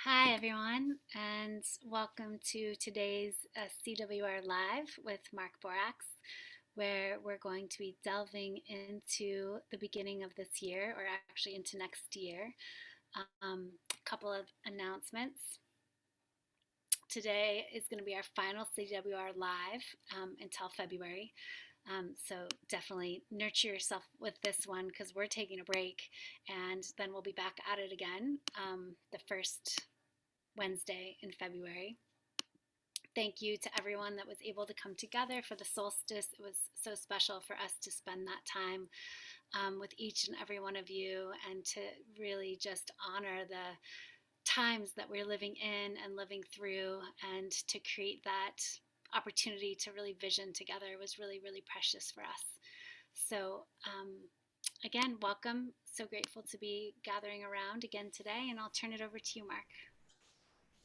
Hi, everyone, and welcome to today's CWR Live with Mark Borax, where we're going to be delving into the beginning of this year, or actually into next year. A couple of announcements. Today is going to be our final CWR Live until February. So definitely nurture yourself with this one because we're taking a break and then we'll be back at it again the first Wednesday in February. Thank you to everyone that was able to come together for the solstice. It was so special for us to spend that time with each and every one of you and to really just honor the times that we're living in and living through and to create that opportunity to really vision together was really, really precious for us. So, again, welcome. So grateful to be gathering around again today, and I'll turn it over to you, Mark.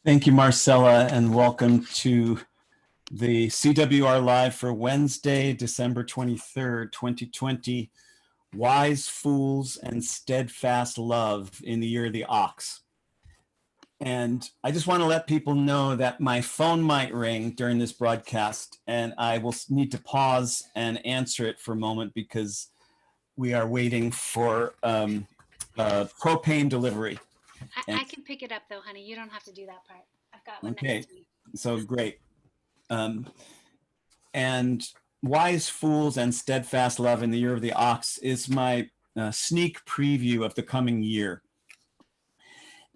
Thank you, Marcella, and welcome to the CWR Live for Wednesday, December 23rd, 2020, Wise Fools and Steadfast Love in the Year of the Ox. And I just want to let people know that my phone might ring during this broadcast, and I will need to pause and answer it for a moment because we are waiting for propane delivery. I can pick it up though, honey. You don't have to do that part. I've got one Okay, next to me. so great. And Wise Fools and Steadfast Love in the Year of the Ox is my sneak preview of the coming year.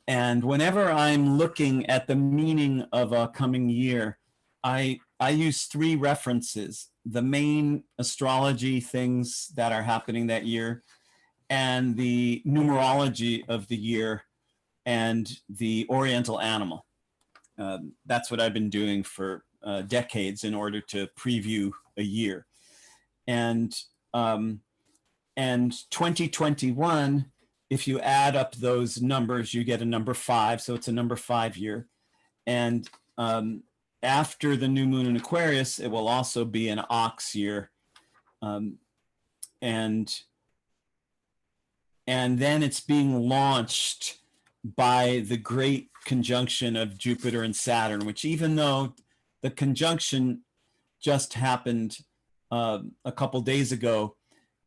And whenever I'm looking at the meaning of a coming year, I use three references: the main astrology things that are happening that year, and the numerology of the year, and the oriental animal. That's what I've been doing for decades in order to preview a year. And 2021, if you add up those numbers, you get a number 5. So it's a number 5 year. And after the new moon in Aquarius, it will also be an ox year. And then it's being launched by the Great Conjunction of Jupiter and Saturn, which, even though the conjunction just happened a couple days ago,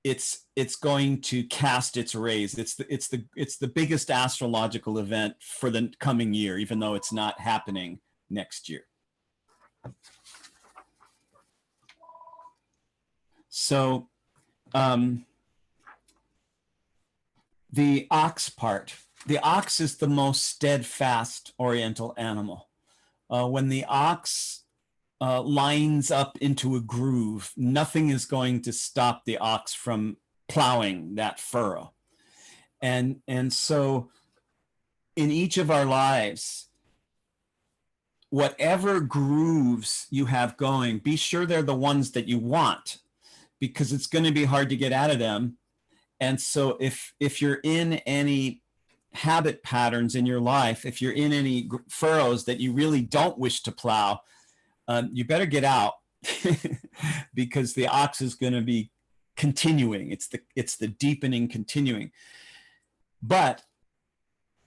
it's going to cast its rays. It's the biggest astrological event for the coming year, even though it's not happening next year. So the ox part. The ox is the most steadfast oriental animal. When the ox lines up into a groove, nothing is going to stop the ox from plowing that furrow. And so in each of our lives, whatever grooves you have going, be sure they're the ones that you want, because it's going to be hard to get out of them. And so if you're in any habit patterns in your life, if you're in any furrows that you really don't wish to plow, you better get out because the ox is going to be continuing. It's the deepening continuing. But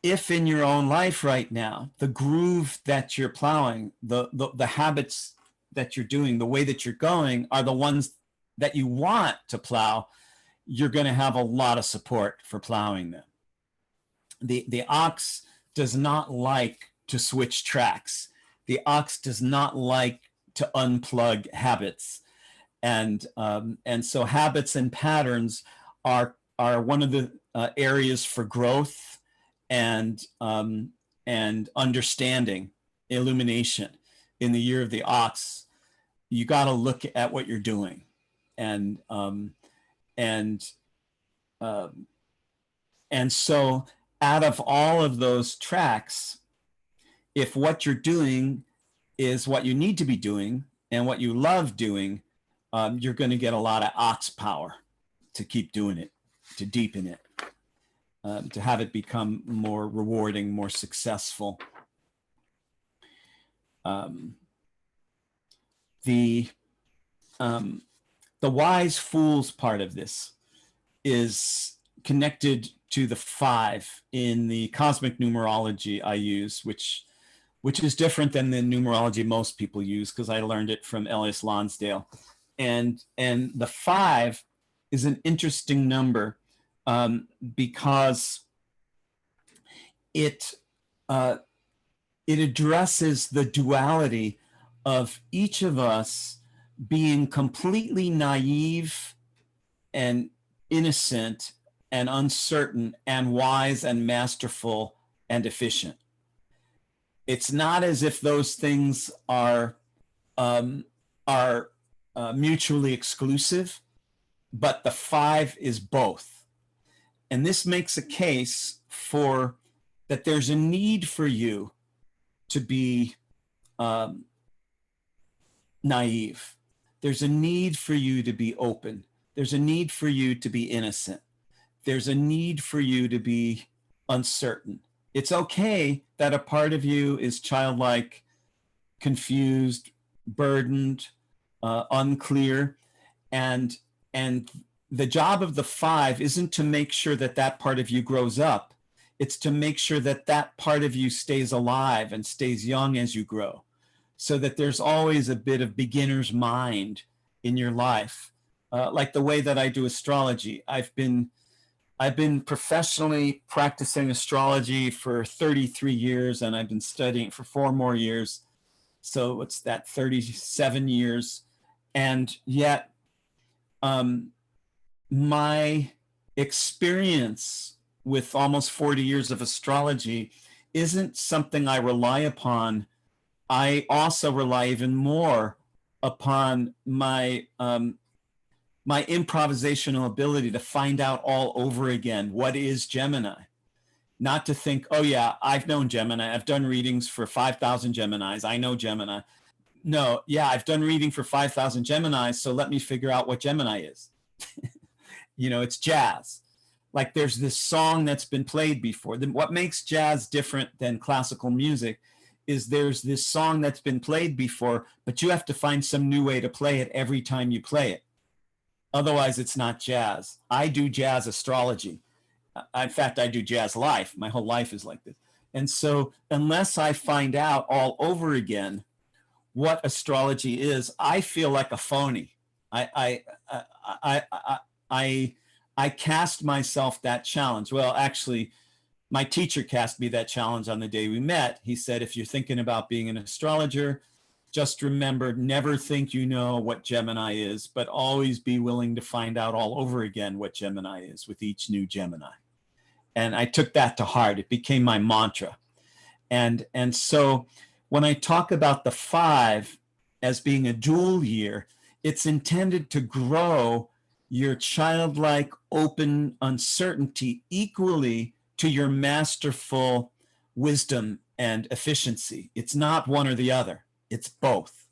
if in your own life right now, the groove that you're plowing, the habits that you're doing, the way that you're going are the ones that you want to plow, you're going to have a lot of support for plowing them. The ox does not like to switch tracks. The ox does not like to unplug habits. And so habits and patterns are one of the areas for growth and understanding, illumination. In the year of the ox, you got to look at what you're doing. And so out of all of those tracks, if what you're doing is what you need to be doing and what you love doing, you're going to get a lot of ox power to keep doing it, to deepen it, to have it become more rewarding, more successful. The wise fools part of this is connected to the 5 in the cosmic numerology I use, which is different than the numerology most people use, because I learned it from Elias Lonsdale. And the 5 is an interesting number because it addresses the duality of each of us being completely naive and innocent and uncertain and wise and masterful and efficient. It's not as if those things are mutually exclusive, but the 5 is both. And this makes a case for that there's a need for you to be naive. There's a need for you to be open. There's a need for you to be innocent. There's a need for you to be uncertain. It's okay that a part of you is childlike, confused, burdened, unclear, and the job of the 5 isn't to make sure that that part of you grows up. It's to make sure that that part of you stays alive and stays young as you grow, so that there's always a bit of beginner's mind in your life. Like the way that I do astrology. I've been professionally practicing astrology for 33 years, and I've been studying for 4 more years. So what's that, 37 years. And yet my experience with almost 40 years of astrology isn't something I rely upon. I also rely even more upon my my improvisational ability to find out all over again what is Gemini. Not to think, oh yeah, I've known Gemini. I've done readings for 5,000 Geminis. I know Gemini. No, yeah, I've done reading for 5,000 Geminis, so let me figure out what Gemini is. You know, it's jazz. Like there's this song that's been played before. What makes jazz different than classical music is there's this song that's been played before, but you have to find some new way to play it every time you play it. Otherwise, it's not jazz. I do jazz astrology. In fact, I do jazz life. My whole life is like this. And so unless I find out all over again what astrology is, I feel like a phony. I cast myself that challenge. Well, actually, my teacher cast me that challenge on the day we met. He said, if you're thinking about being an astrologer, just remember, never think you know what Gemini is, but always be willing to find out all over again what Gemini is with each new Gemini. And I took that to heart. It became my mantra. And so when I talk about the 5 as being a dual year, it's intended to grow your childlike, open uncertainty equally to your masterful wisdom and efficiency. It's not one or the other. It's both.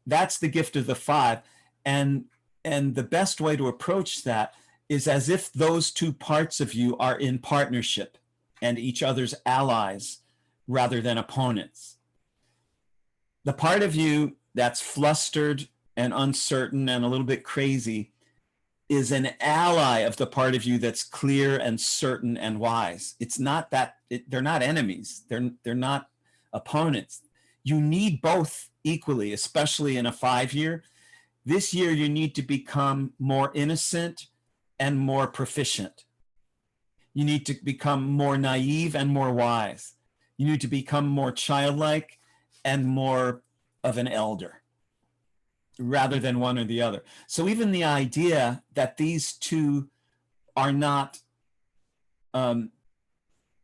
That's the gift of the 5. And the best way to approach that is as if those 2 parts of you are in partnership and each other's allies rather than opponents. The part of you that's flustered and uncertain and a little bit crazy is an ally of the part of you that's clear and certain and wise. It's not that they're not enemies. They're not opponents. You need both equally, especially in a 5 year. This year, you need to become more innocent and more proficient. You need to become more naive and more wise. You need to become more childlike and more of an elder, rather than one or the other. So even the idea that these 2 are not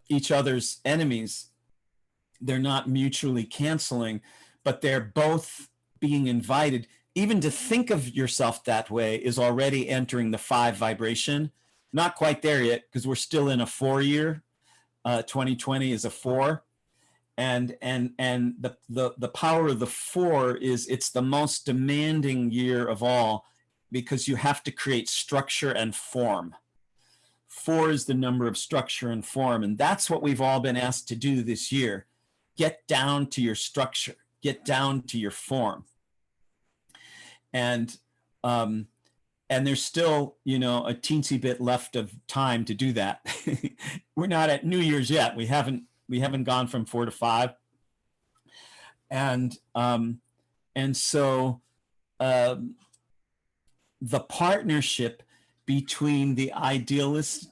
each other's enemies, they're not mutually canceling, but they're both being invited. Even to think of yourself that way is already entering the 5 vibration. Not quite there yet, because we're still in a 4 year. 2020 is a 4. And the power of the 4 is it's the most demanding year of all, because you have to create structure and form. 4 is the number of structure and form. And that's what we've all been asked to do this year. Get down to your structure, get down to your form. And and there's still, a teensy bit left of time to do that. We're not at New Year's yet. We haven't gone from 4 to 5. And so the partnership between the idealist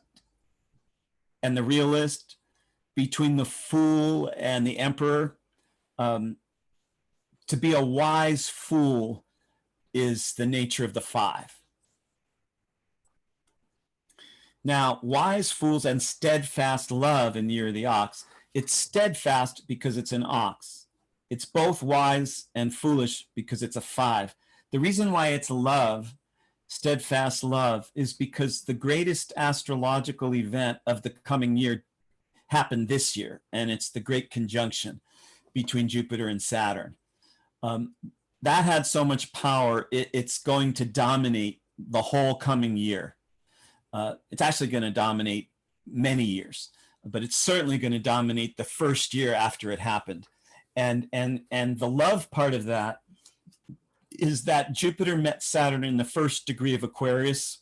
and the realist, between the fool and the emperor, to be a wise fool is the nature of the 5. Now, wise fools and steadfast love in the year of the ox. It's steadfast because it's an ox. It's both wise and foolish because it's a 5. The reason why it's love, steadfast love, is because the greatest astrological event of the coming year happened this year, and it's the Great Conjunction between Jupiter and Saturn. That had so much power, it's going to dominate the whole coming year. It's actually going to dominate many years, but it's certainly going to dominate the first year after it happened. And the love part of that is that Jupiter met Saturn in the first degree of Aquarius,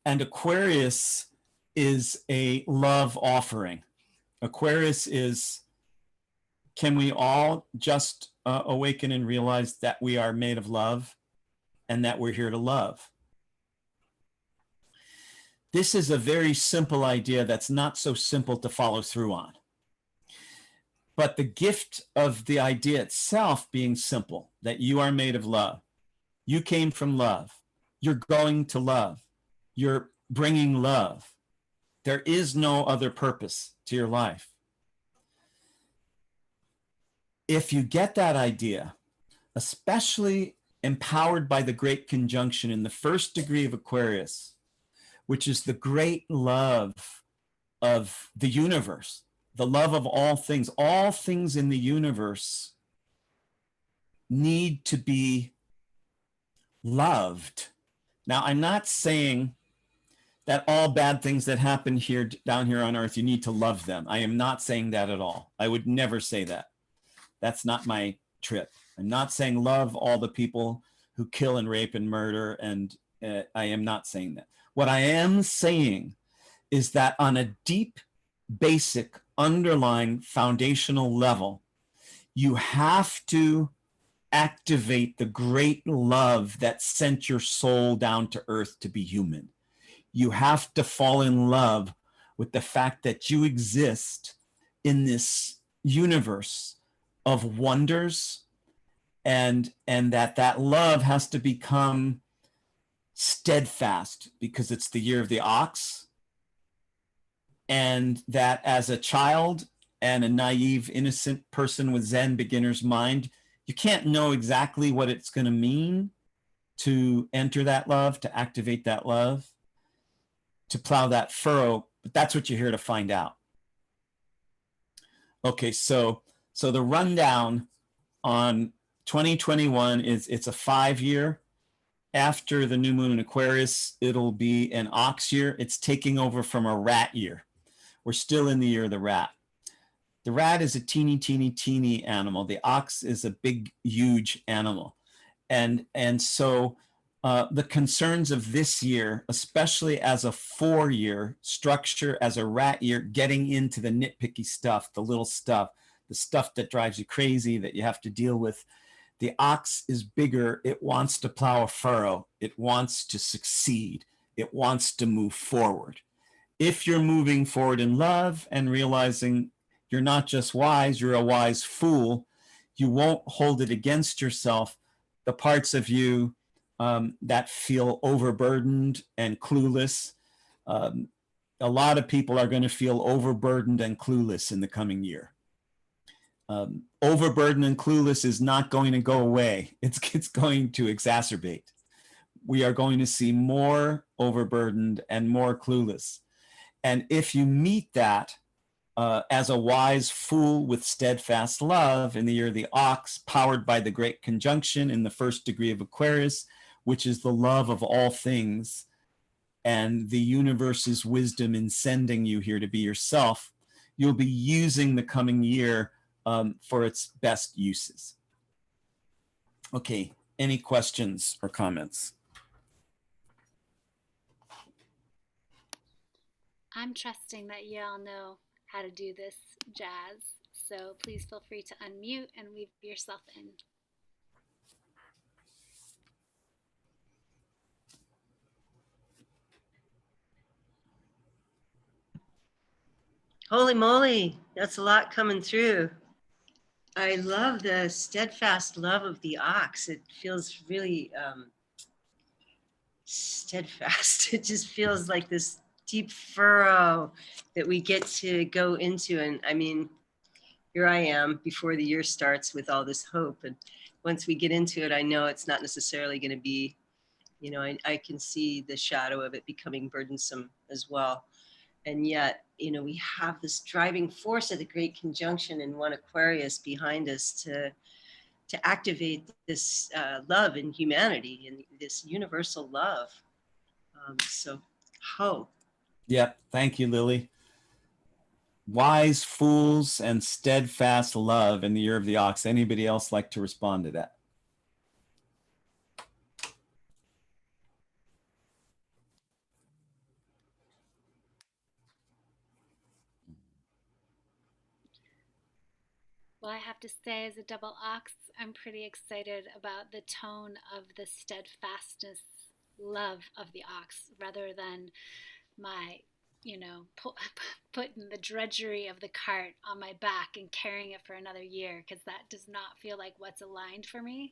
and Aquarius is a love offering. Aquarius is, can we all just awaken and realize that we are made of love and that we're here to love? This is a very simple idea that's not so simple to follow through on. But the gift of the idea itself being simple, that you are made of love. You came from love. You're going to love. You're bringing love. There is no other purpose to your life. If you get that idea, especially empowered by the Great Conjunction in the first degree of Aquarius, which is the great love of the universe, the love of all things in the universe need to be loved. Now, I'm not saying that all bad things that happen down here on earth, you need to love them. I am not saying that at all. I would never say that. That's not my trip. I'm not saying love all the people who kill and rape and murder, and I am not saying that. What I am saying is that on a deep, basic, underlying, foundational level, you have to activate the great love that sent your soul down to earth to be human. You have to fall in love with the fact that you exist in this universe of wonders, and that love has to become steadfast because it's the year of the ox, and that as a child and a naive, innocent person with Zen beginner's mind, you can't know exactly what it's going to mean to enter that love, to activate that love, to plow that furrow, but that's what you're here to find out. Okay, so the rundown on 2021 is it's a 5-year. After the new moon in Aquarius, it'll be an ox year. It's taking over from a rat year. We're still in the year of the rat. The rat is a teeny animal. The ox is a big, huge animal. And so the concerns of this year, especially as a 4-year structure, as a rat year, getting into the nitpicky stuff, the little stuff, the stuff that drives you crazy that you have to deal with. The ox is bigger. It wants to plow a furrow. It wants to succeed. It wants to move forward. If you're moving forward in love and realizing you're not just wise, you're a wise fool, you won't hold it against yourself. The parts of you that feel overburdened and clueless, a lot of people are going to feel overburdened and clueless in the coming year. Overburdened and clueless is not going to go away. It's going to exacerbate. We are going to see more overburdened and more clueless. And if you meet that as a wise fool with steadfast love in the year of the ox, powered by the Great Conjunction in the first degree of Aquarius, which is the love of all things and the universe's wisdom in sending you here to be yourself, you'll be using the coming year for its best uses. Okay, any questions or comments? I'm trusting that you all know how to do this jazz. So please feel free to unmute and weave yourself in. Holy moly, that's a lot coming through. I love the steadfast love of the ox. It feels really steadfast. It just feels like this deep furrow that we get to go into. And I mean, here I am before the year starts with all this hope. And once we get into it, I know it's not necessarily going to be, you know, I can see the shadow of it becoming burdensome as well. And yet, you know, we have this driving force of the Great Conjunction in one Aquarius behind us to activate this love in humanity and this universal love. So, hope. Yep. Thank you, Lily. Wise fools and steadfast love in the year of the ox. Anybody else like to respond to that? Well, I have to say, as a double ox, I'm pretty excited about the tone of the steadfastness love of the ox rather than my, putting the drudgery of the cart on my back and carrying it for another year, because that does not feel like what's aligned for me.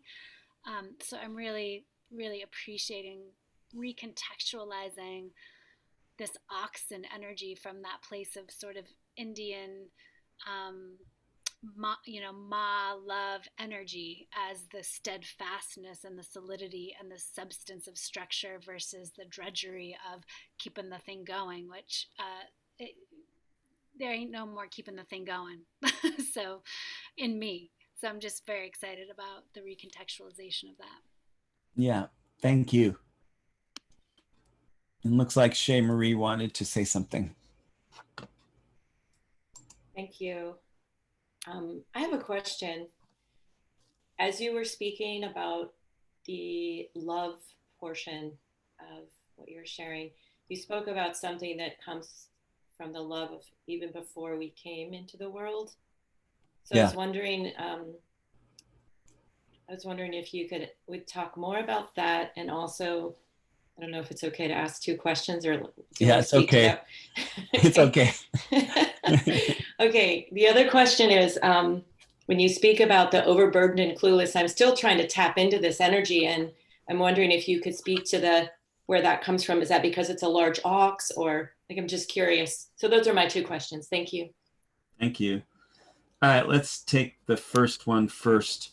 So I'm really, really appreciating recontextualizing this oxen energy from that place of sort of Indian, ma love energy as the steadfastness and the solidity and the substance of structure versus the drudgery of keeping the thing going, which there ain't no more keeping the thing going. So in me. So I'm just very excited about the recontextualization of that. Yeah, thank you. It looks like Shay Marie wanted to say something. Thank you. I have a question. As you were speaking about the love portion of what you're sharing, you spoke about something that comes from the love of even before we came into the world. So yeah. I was wondering if you would talk more about that, and also, I don't know if it's okay to ask two questions, or yeah, it's okay. It's okay. Okay. The other question is, when you speak about the overburdened and clueless, I'm still trying to tap into this energy, and I'm wondering if you could speak to where that comes from. Is that because it's a large ox, or I'm just curious. So those are my two questions. Thank you. Thank you. All right, let's take the first one first.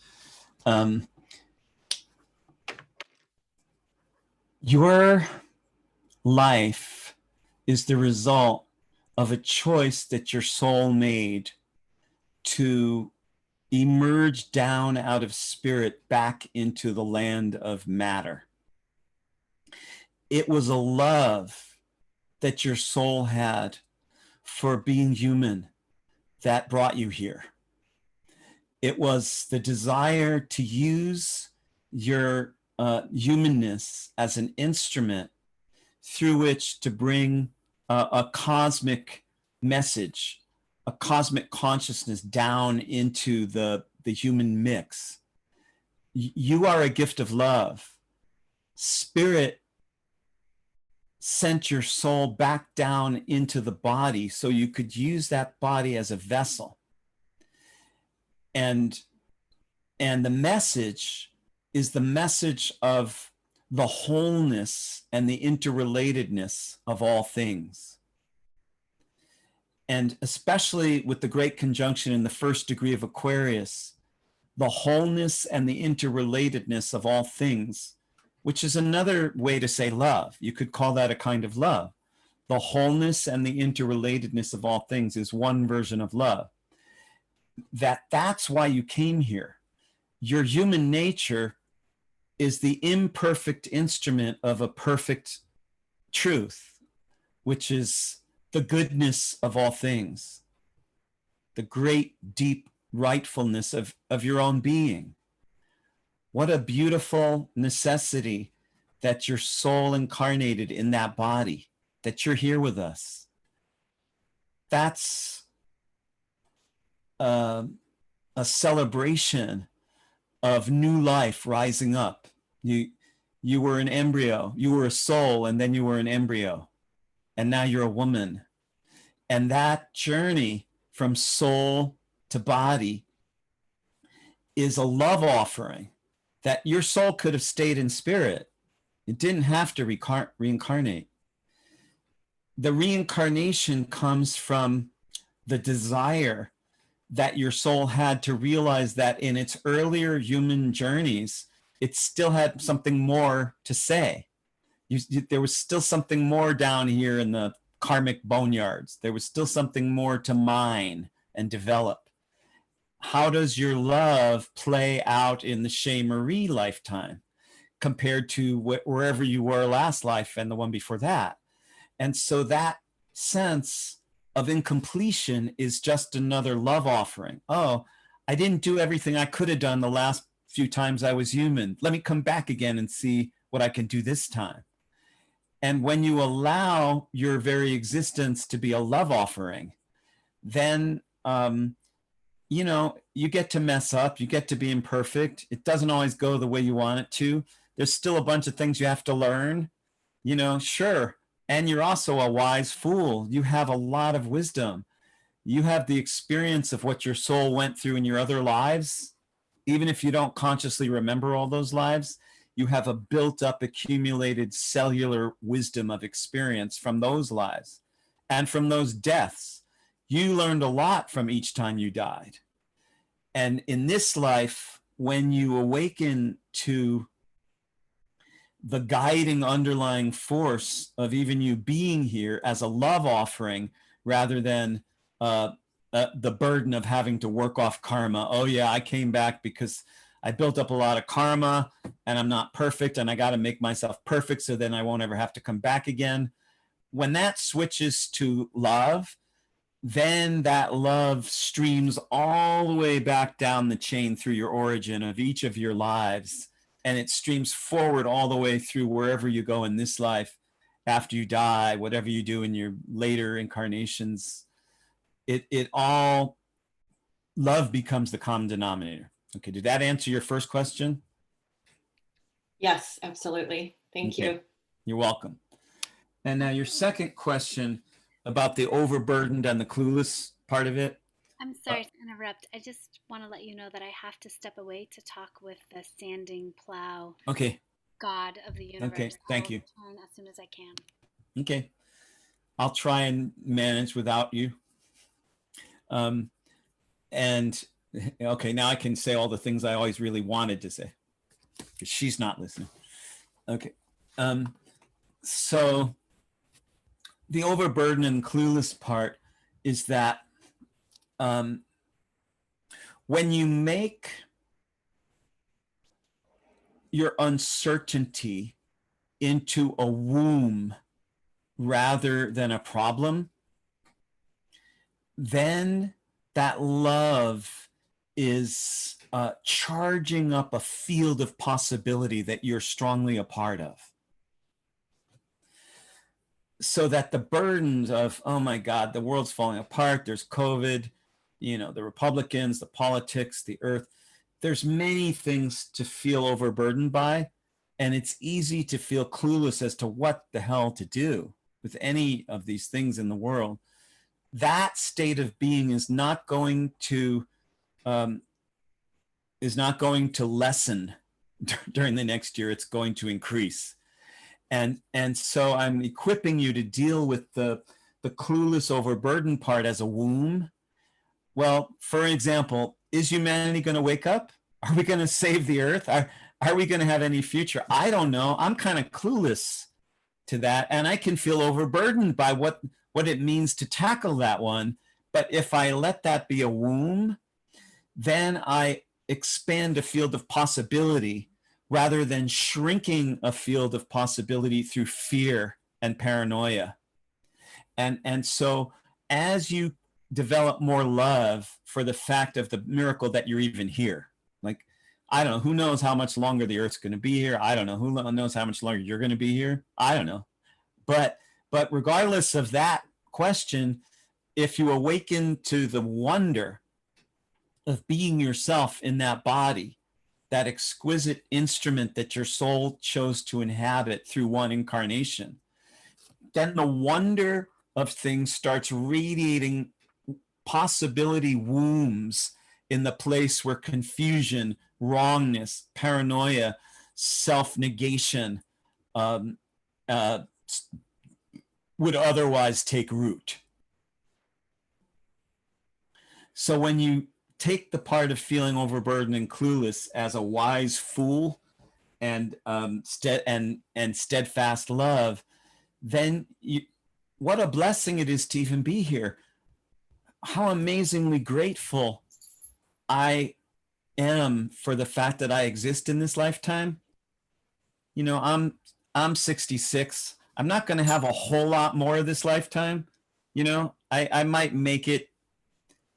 Your life is the result of a choice that your soul made to emerge down out of spirit back into the land of matter. It was a love that your soul had for being human that brought you here. It was the desire to use your humanness as an instrument through which to bring a cosmic message, a cosmic consciousness down into the human mix. You are a gift of love. Spirit sent your soul back down into the body so you could use that body as a vessel. And the message is the message of the wholeness and the interrelatedness of all things. And especially with the Great Conjunction in the first degree of Aquarius, the wholeness and the interrelatedness of all things, which is another way to say love. You could call that a kind of love. The wholeness and the interrelatedness of all things is one version of love. That's why you came here. Your human nature is the imperfect instrument of a perfect truth, which is the goodness of all things, the great deep rightfulness of your own being. What a beautiful necessity that your soul incarnated in that body, that you're here with us. that's a celebration of new life rising up. You were an embryo, you were a soul, and then you were an embryo, and now you're a woman. And that journey from soul to body is a love offering that your soul could have stayed in spirit. It didn't have to reincarnate. The reincarnation comes from the desire that your soul had to realize that in its earlier human journeys, it still had something more to say. There was still something more down here in the karmic boneyards. There was still something more to mine and develop. How does your love play out in the Shea Marie lifetime compared to wherever you were last life and the one before that? And so that sense of incompletion is just another love offering. Oh, I didn't do everything I could have done the last few times I was human. Let me come back again and see what I can do this time. And when you allow your very existence to be a love offering, then, you get to mess up, you get to be imperfect. It doesn't always go the way you want it to. There's still a bunch of things you have to learn, sure. And you're also a wise fool. You have a lot of wisdom. You have the experience of what your soul went through in your other lives. Even if you don't consciously remember all those lives, you have a built up, accumulated cellular wisdom of experience from those lives and from those deaths. You learned a lot from each time you died. And in this life, when you awaken to the guiding underlying force of even you being here as a love offering rather than the burden of having to work off karma. Oh yeah, I came back because I built up a lot of karma and I'm not perfect and I got to make myself perfect so then I won't ever have to come back again. When that switches to love, then that love streams all the way back down the chain through your origin of each of your lives. And it streams forward all the way through wherever you go in this life, after you die, whatever you do in your later incarnations, it all, love becomes the common denominator. Okay, did that answer your first question? Yes, absolutely. Thank you. You're welcome. And now your second question about the overburdened and the clueless part of it. I'm sorry to interrupt. I just want to let you know that I have to step away to talk with the standing plow. Okay. God of the universe. Okay, thank you. I'll return as soon as I can. Okay. I'll try and manage without you. And okay, now I can say all the things I always really wanted to say because she's not listening. Okay. So the overburdened and clueless part is that when you make your uncertainty into a womb rather than a problem, then that love is charging up a field of possibility that you're strongly a part of. So that the burdens of, oh my God, the world's falling apart, there's COVID, the Republicans, the politics, the earth, there's many things to feel overburdened by. And it's easy to feel clueless as to what the hell to do with any of these things in the world. That state of being is not going to lessen during the next year. It's going to increase. And so I'm equipping you to deal with the clueless overburdened part as a womb. Well, for example, is humanity going to wake up? Are we going to save the earth? Are we going to have any future? I don't know. I'm kind of clueless to that. And I can feel overburdened by what it means to tackle that one. But if I let that be a womb, then I expand a field of possibility rather than shrinking a field of possibility through fear and paranoia. And so as you develop more love for the fact of the miracle that you're even here, like, I don't know, who knows how much longer the earth's going to be here? I don't know. Who knows how much longer you're going to be here? I don't know. But regardless of that question, if you awaken to the wonder of being yourself in that body, that exquisite instrument that your soul chose to inhabit through one incarnation, then the wonder of things starts radiating possibility wombs in the place where confusion, wrongness, paranoia, self-negation would otherwise take root. So when you take the part of feeling overburdened and clueless as a wise fool and steadfast love, then what a blessing it is to even be here. How amazingly grateful I am for the fact that I exist in this lifetime. You know, I'm 66. I'm not going to have a whole lot more of this lifetime. You know, I might make it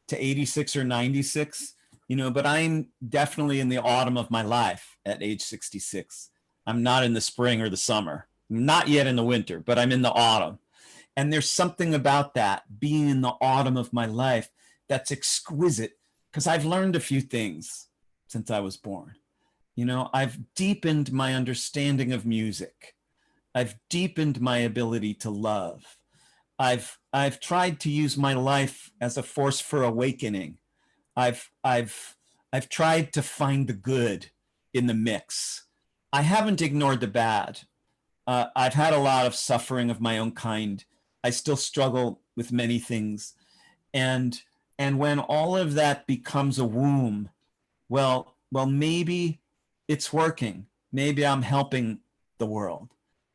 to 86 or 96, you know, but I'm definitely in the autumn of my life at age 66. I'm not in the spring or the summer, not yet in the winter, but I'm in the autumn. And there's something about that, being in the autumn of my life, that's exquisite, because I've learned a few things since I was born. You know, I've deepened my understanding of music. I've deepened my ability to love. I've tried to use my life as a force for awakening. I've tried to find the good in the mix. I haven't ignored the bad. I've had a lot of suffering of my own kind. I still struggle with many things. And when all of that becomes a womb, well, maybe it's working. Maybe I'm helping the world.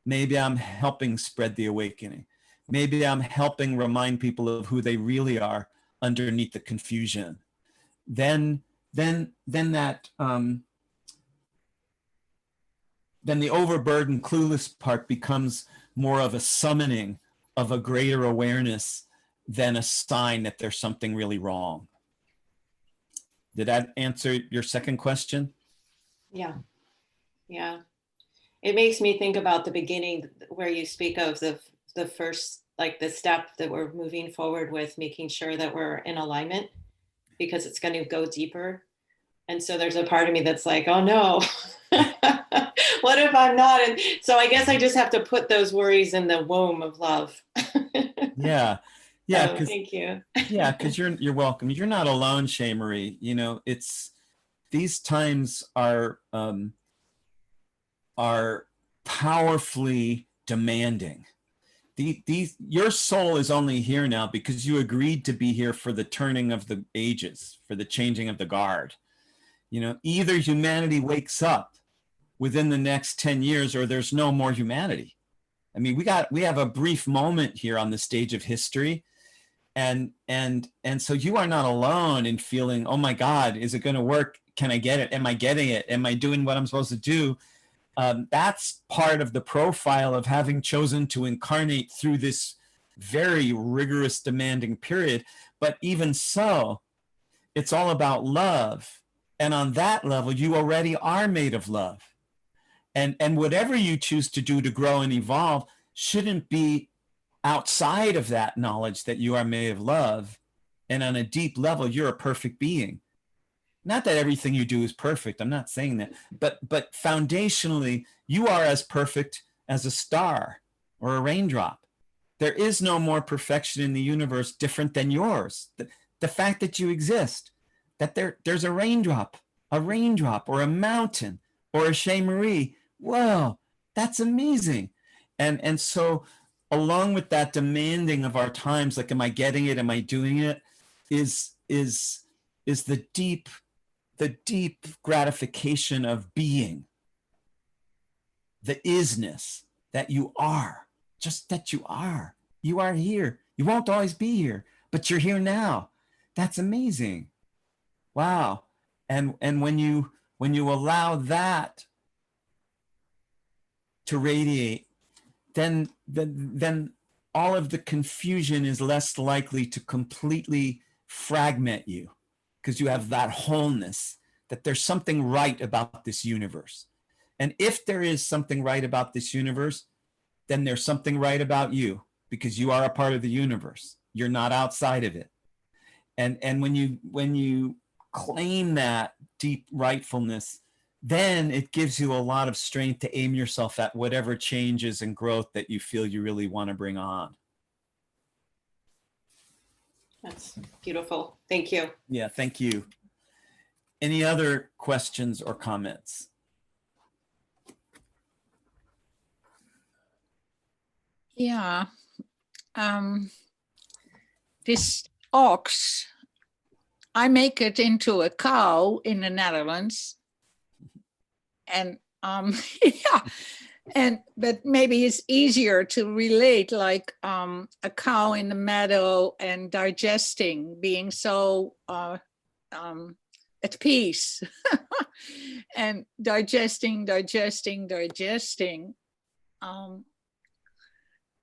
Maybe I'm helping spread the awakening. Maybe I'm helping remind people of who they really are underneath the confusion. Then the overburdened, clueless part becomes more of a summoning of a greater awareness than a sign that there's something really wrong. Did that answer your second question? Yeah. Yeah. It makes me think about the beginning where you speak of the first, like the step that we're moving forward with, making sure that we're in alignment, because it's going to go deeper. And so there's a part of me that's like, oh no, what if I'm not? And so I guess I just have to put those worries in the womb of love. Yeah. Yeah. So, thank you. Yeah. Cause you're welcome. You're not alone, Shay Marie. You know, these times are powerfully demanding. Your soul is only here now because you agreed to be here for the turning of the ages, for the changing of the guard. You know, either humanity wakes up within the next 10 years or there's no more humanity. I mean, we have a brief moment here on the stage of history. And so you are not alone in feeling, oh my God, is it going to work? Can I get it? Am I getting it? Am I doing what I'm supposed to do? That's part of the profile of having chosen to incarnate through this very rigorous, demanding period. But even so, it's all about love. And on that level, you already are made of love. And whatever you choose to do to grow and evolve shouldn't be outside of that knowledge that you are made of love. And on a deep level, you're a perfect being. Not that everything you do is perfect. I'm not saying that. But foundationally, you are as perfect as a star or a raindrop. There is no more perfection in the universe different than yours. The fact that you exist, that there's a raindrop or a mountain or a Shay Marie. Whoa, that's amazing. And so along with that demanding of our times, like, am I getting it? Am I doing it? Is the deep gratification of being, the isness that you are, just that you are here. You won't always be here, but you're here now. That's amazing. Wow. And when you allow that to radiate, then all of the confusion is less likely to completely fragment you, because you have that wholeness, that there's something right about this universe. And if there is something right about this universe, then there's something right about you, because you are a part of the universe. You're not outside of it. And when you claim that deep rightfulness, then it gives you a lot of strength to aim yourself at whatever changes and growth that you feel you really want to bring on. That's beautiful. Thank you. Yeah, thank you. Any other questions or comments? Yeah. This ox, I make it into a cow in the Netherlands. And yeah, but maybe it's easier to relate, like a cow in the meadow and digesting, being so at peace and digesting.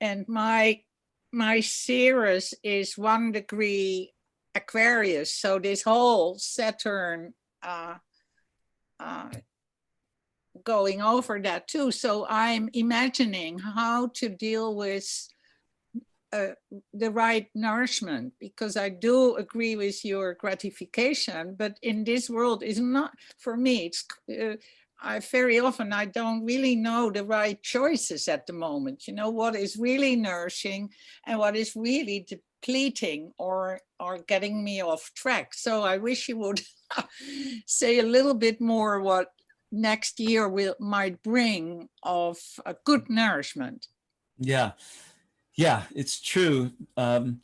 And my Ceres is 1 degree Aquarius, so this whole Saturn going over that too. So I'm imagining how to deal with the right nourishment, because I do agree with your gratification, but in this world is not, for me, it's I very often, I don't really know the right choices at the moment, you know, what is really nourishing and what is really depleting or getting me off track. So I wish you would say a little bit more what next year might bring of a good nourishment. Yeah, it's true. The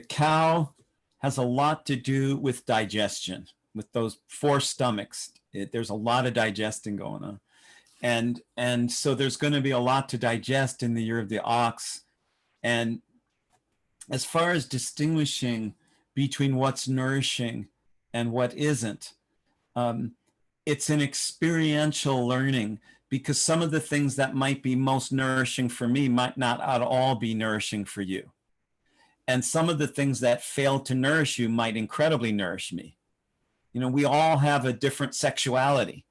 cow has a lot to do with digestion, with those 4 stomachs. There's a lot of digesting going on. And so there's going to be a lot to digest in the year of the ox. And as far as distinguishing between what's nourishing and what isn't, it's an experiential learning, because some of the things that might be most nourishing for me might not at all be nourishing for you. And some of the things that fail to nourish you might incredibly nourish me. You know, we all have a different sexuality.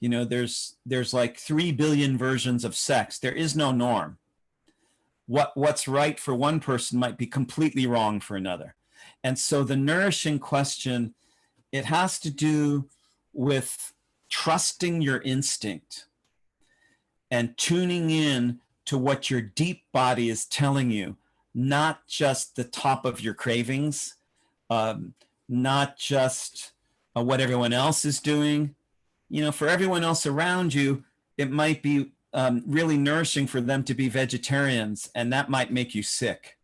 You know, there's like 3 billion versions of sex. There is no norm. What's right for one person might be completely wrong for another. And so the nourishing question, it has to do with trusting your instinct and tuning in to what your deep body is telling you, not just the top of your cravings, not just what everyone else is doing. You know, for everyone else around you, it might be really nourishing for them to be vegetarians, and that might make you sick.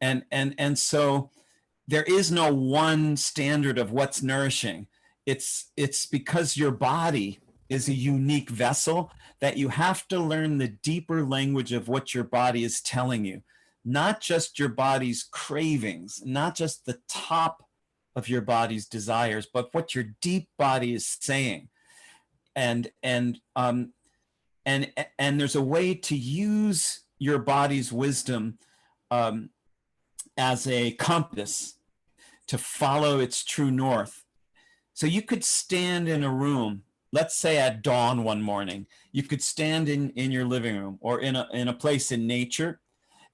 And so there is no one standard of what's nourishing. It's because your body is a unique vessel that you have to learn the deeper language of what your body is telling you, not just your body's cravings, not just the top of your body's desires, but what your deep body is saying. And there's a way to use your body's wisdom as a compass to follow its true north. So you could stand in a room, let's say at dawn one morning, you could stand in your living room or in a place in nature,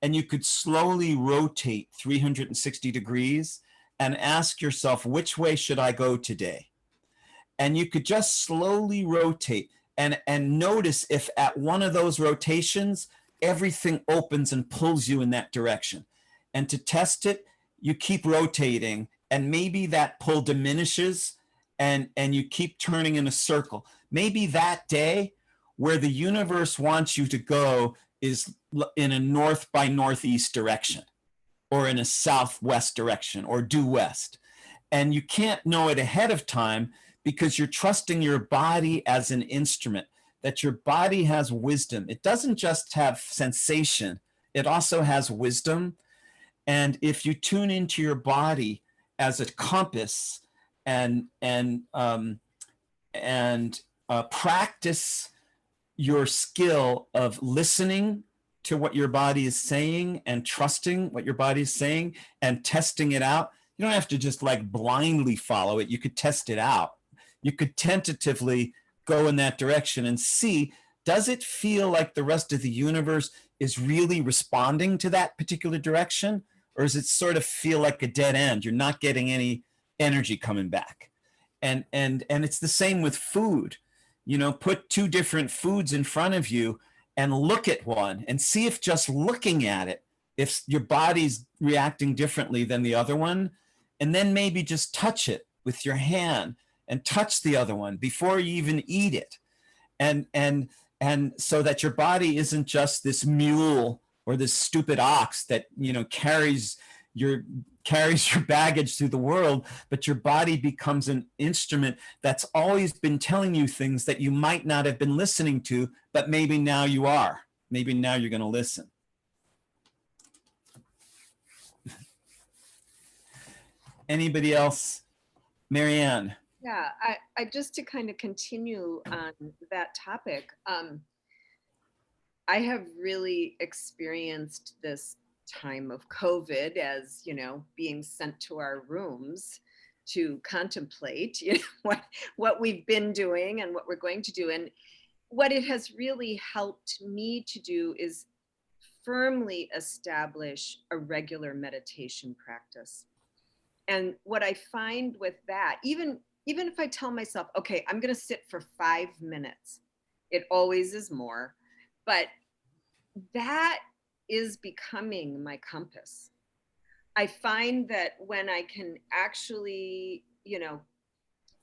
and you could slowly rotate 360 degrees and ask yourself, which way should I go today? And you could just slowly rotate and notice if at one of those rotations, everything opens and pulls you in that direction. And to test it, you keep rotating, and maybe that pull diminishes and you keep turning in a circle. Maybe that day where the universe wants you to go is in a north by northeast direction, or in a southwest direction, or due west. And you can't know it ahead of time because you're trusting your body as an instrument, that your body has wisdom. It doesn't just have sensation, it also has wisdom. And if you tune into your body as a compass and practice your skill of listening to what your body is saying and trusting what your body is saying and testing it out. You don't have to just like blindly follow it. You could test it out. You could tentatively go in that direction and see, does it feel like the rest of the universe is really responding to that particular direction? or does it sort of feel like a dead end? You're not getting any energy coming back. And it's the same with food. You know, put two different foods in front of you and look at one and see if just looking at it, if your body's reacting differently than the other one. And then maybe just touch it with your hand and touch the other one before you even eat it. And so that your body isn't just this mule or this stupid ox that, you know, carries your baggage through the world, but your body becomes an instrument that's always been telling you things that you might not have been listening to, but maybe now you are. Maybe now you're going to listen. Anybody else? Marianne. Yeah, I just to kind of continue on that topic, I have really experienced this time of COVID as, you know, being sent to our rooms to contemplate, you know, what we've been doing and what we're going to do. And what it has really helped me to do is firmly establish a regular meditation practice. And what I find with that, even if I tell myself, okay, I'm going to sit for 5 minutes, it always is more, but that is becoming my compass. I find that when I can actually, you know,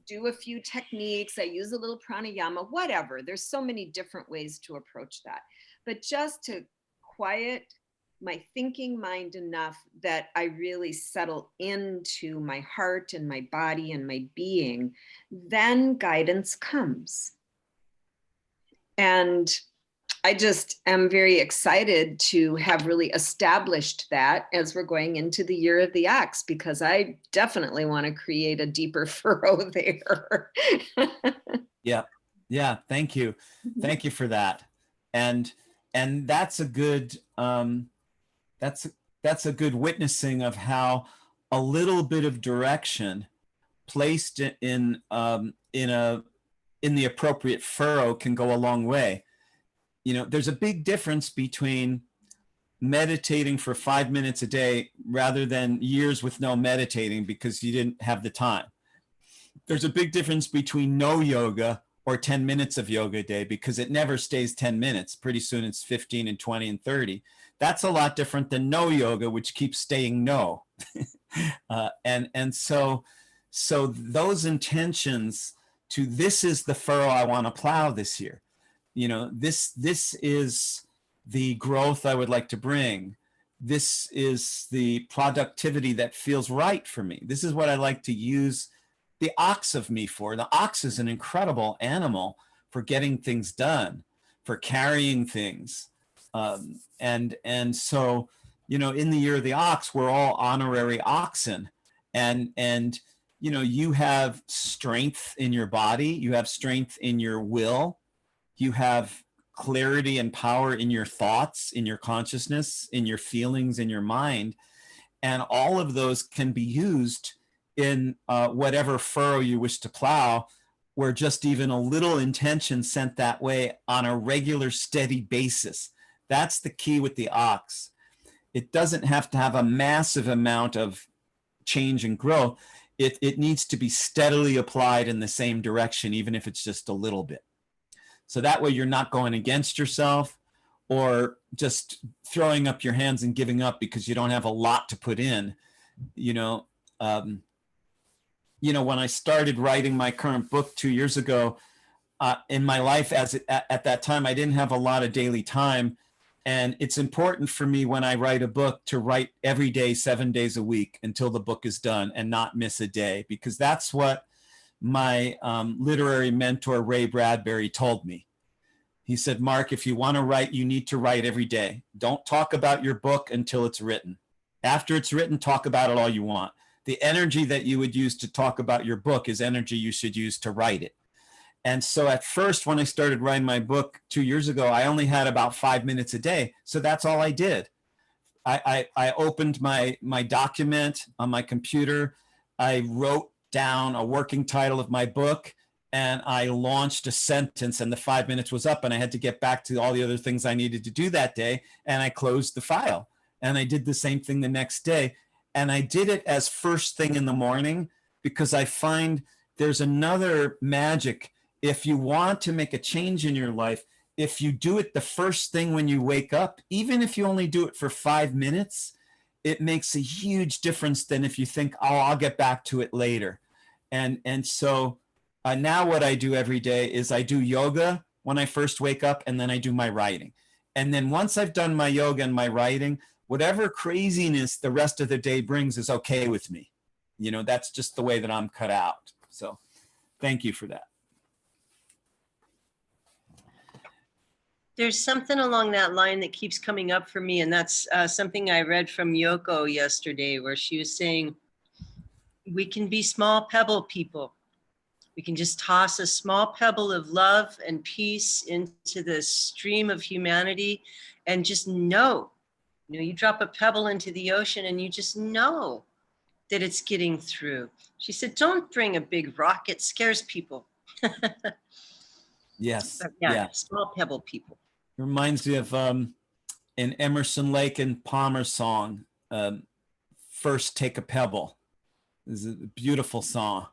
do a few techniques, I use a little pranayama, whatever, there's so many different ways to approach that, but just to quiet my thinking mind enough that I really settle into my heart and my body and my being, then guidance comes. And I just am very excited to have really established that as we're going into the year of the ox, because I definitely want to create a deeper furrow there. Yeah. Thank you. Thank you for that. And that's a good, that's a good witnessing of how a little bit of direction placed in the appropriate furrow can go a long way. You know, there's a big difference between meditating for 5 minutes a day rather than years with no meditating because you didn't have the time. There's a big difference between no yoga or 10 minutes of yoga a day, because it never stays 10 minutes. Pretty soon it's 15 and 20 and 30. That's a lot different than no yoga, which keeps staying no. So those intentions to, this is the furrow I want to plow this year. You know, this is the growth I would like to bring. This is the productivity that feels right for me. This is what I like to use the ox of me for. The ox is an incredible animal for getting things done, for carrying things. And so, you know, in the year of the ox, we're all honorary oxen. And you know, you have strength in your body, you have strength in your will, you have clarity and power in your thoughts, in your consciousness, in your feelings, in your mind. And all of those can be used in whatever furrow you wish to plow, where just even a little intention sent that way on a regular, steady basis. That's the key with the ox. It doesn't have to have a massive amount of change and growth. It needs to be steadily applied in the same direction, even if it's just a little bit. So that way you're not going against yourself or just throwing up your hands and giving up because you don't have a lot to put in. You know, when I started writing my current book 2 years ago, in my life at that time, I didn't have a lot of daily time. And it's important for me when I write a book to write every day, 7 days a week until the book is done and not miss a day, because that's what my literary mentor, Ray Bradbury, told me. He said, Mark, if you want to write, you need to write every day. Don't talk about your book until it's written. After it's written, talk about it all you want. The energy that you would use to talk about your book is energy you should use to write it. And so at first, when I started writing my book 2 years ago, I only had about 5 minutes a day. So that's all I did. I opened my document on my computer. I wrote down a working title of my book, and I launched a sentence, and the 5 minutes was up, and I had to get back to all the other things I needed to do that day. And I closed the file. And I did the same thing the next day. And I did it as first thing in the morning because I find there's another magic. If you want to make a change in your life, if you do it the first thing when you wake up, even if you only do it for 5 minutes, it makes a huge difference than if you think, oh, I'll get back to it later. And so now what I do every day is I do yoga when I first wake up, and then I do my writing. And then once I've done my yoga and my writing, whatever craziness the rest of the day brings is okay with me. You know, that's just the way that I'm cut out. So thank you for that. There's something along that line that keeps coming up for me, and that's something I read from Yoko yesterday, where she was saying, we can be small pebble people. We can just toss a small pebble of love and peace into the stream of humanity and just know, you drop a pebble into the ocean and you just know that it's getting through. She said, don't bring a big rock, it scares people. Yes. But yeah, small pebble people. It reminds me of an Emerson, Lake and Palmer song, First Take a Pebble. This is a beautiful song.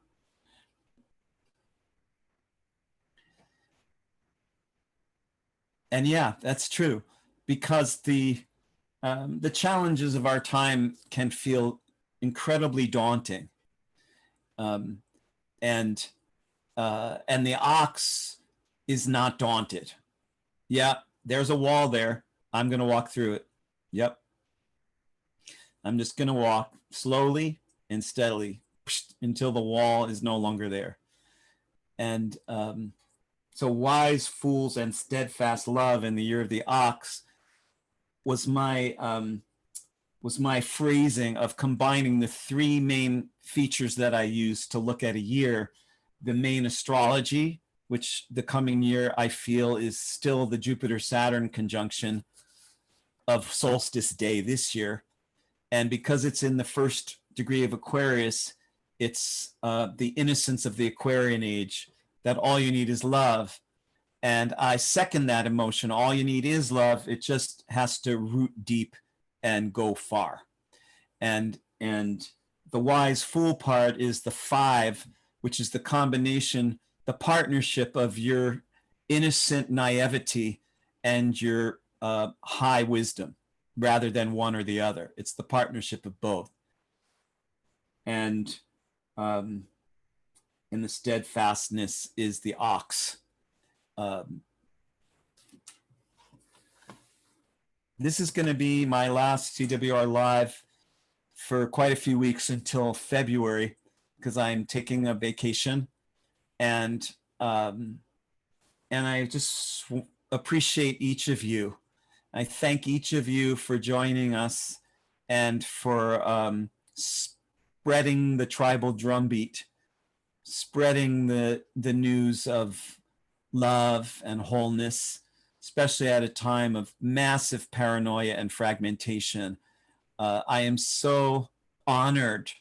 And yeah, that's true, because the challenges of our time can feel incredibly daunting. And the ox is not daunted. Yeah, there's a wall there. I'm going to walk through it. Yep. I'm just going to walk slowly and steadily until the wall is no longer there. And so wise fools and steadfast love in the year of the ox was my phrasing of combining the three main features that I use to look at a year: the main astrology, which the coming year I feel is still the Jupiter-Saturn conjunction of solstice day this year. And because it's in the first degree of Aquarius, it's the innocence of the Aquarian age, that all you need is love. And I second that emotion. All you need is love. It just has to root deep and go far. And the wise fool part is the 5, which is the combination, the partnership of your innocent naivety and your high wisdom, rather than one or the other. It's the partnership of both. And the steadfastness is the ox. This is going to be my last CWR Live for quite a few weeks until February, because I'm taking a vacation. And I just appreciate each of you. I thank each of you for joining us and for spreading the tribal drumbeat, spreading the news of love and wholeness, especially at a time of massive paranoia and fragmentation. I am so honored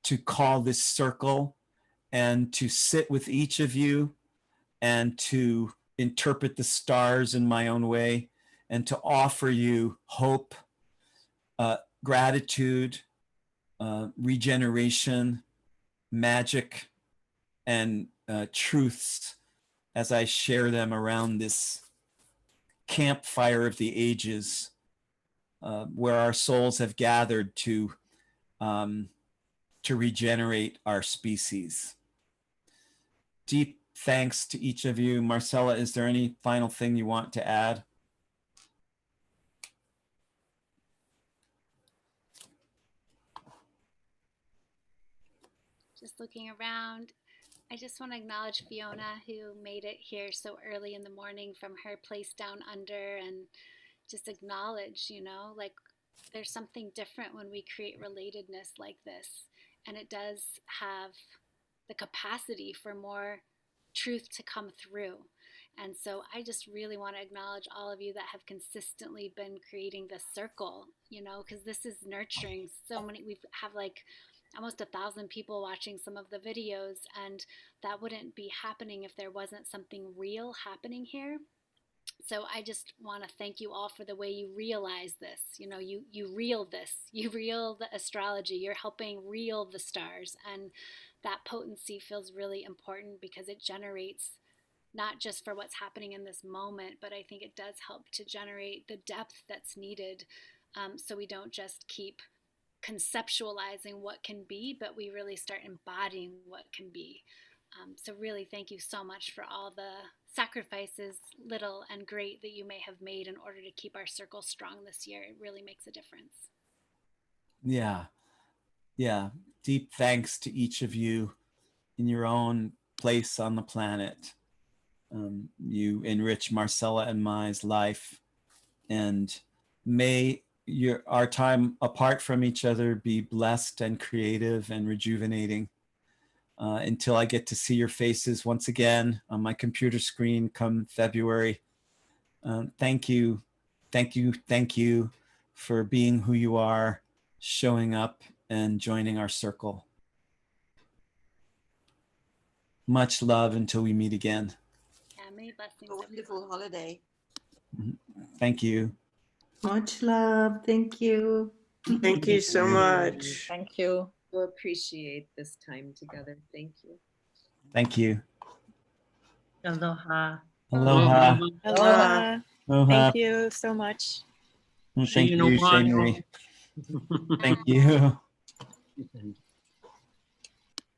to call this circle and to sit with each of you and to interpret the stars in my own way and to offer you hope, gratitude, regeneration, magic, and truths as I share them around this campfire of the ages, where our souls have gathered to regenerate our species. Deep thanks to each of you. Marcella, is there any final thing you want to add? Just looking around, I just want to acknowledge Fiona, who made it here so early in the morning from her place down under, and just acknowledge, like there's something different when we create relatedness like this. And it does have the capacity for more truth to come through. And so I just really want to acknowledge all of you that have consistently been creating this circle, because this is nurturing so many. We have like almost 1,000 people watching some of the videos, and that wouldn't be happening if there wasn't something real happening here. So I just want to thank you all for the way you realize this. You know, you reel this, you reel the astrology, you're helping reel the stars. And that potency feels really important because it generates not just for what's happening in this moment, but I think it does help to generate the depth that's needed, so we don't just keep conceptualizing what can be, but we really start embodying what can be. So really thank you so much for all the sacrifices, little and great, that you may have made in order to keep our circle strong this year. It really makes a difference. Yeah. Yeah. Deep thanks to each of you in your own place on the planet. You enrich Marcella and my life, and may our time apart from each other be blessed and creative and rejuvenating, until I get to see your faces once again on my computer screen come February. Thank you for being who you are, showing up and joining our circle. Much love until we meet again. Yeah, many blessings. A wonderful holiday. Thank you. Much love. Thank you. Thank you so much. Thank you. We'll appreciate this time together. Thank you. Thank you. Aloha. Aloha. Aloha. Aloha. Thank you so much. Thank See you in a you, while. Shane Marie. Thank you.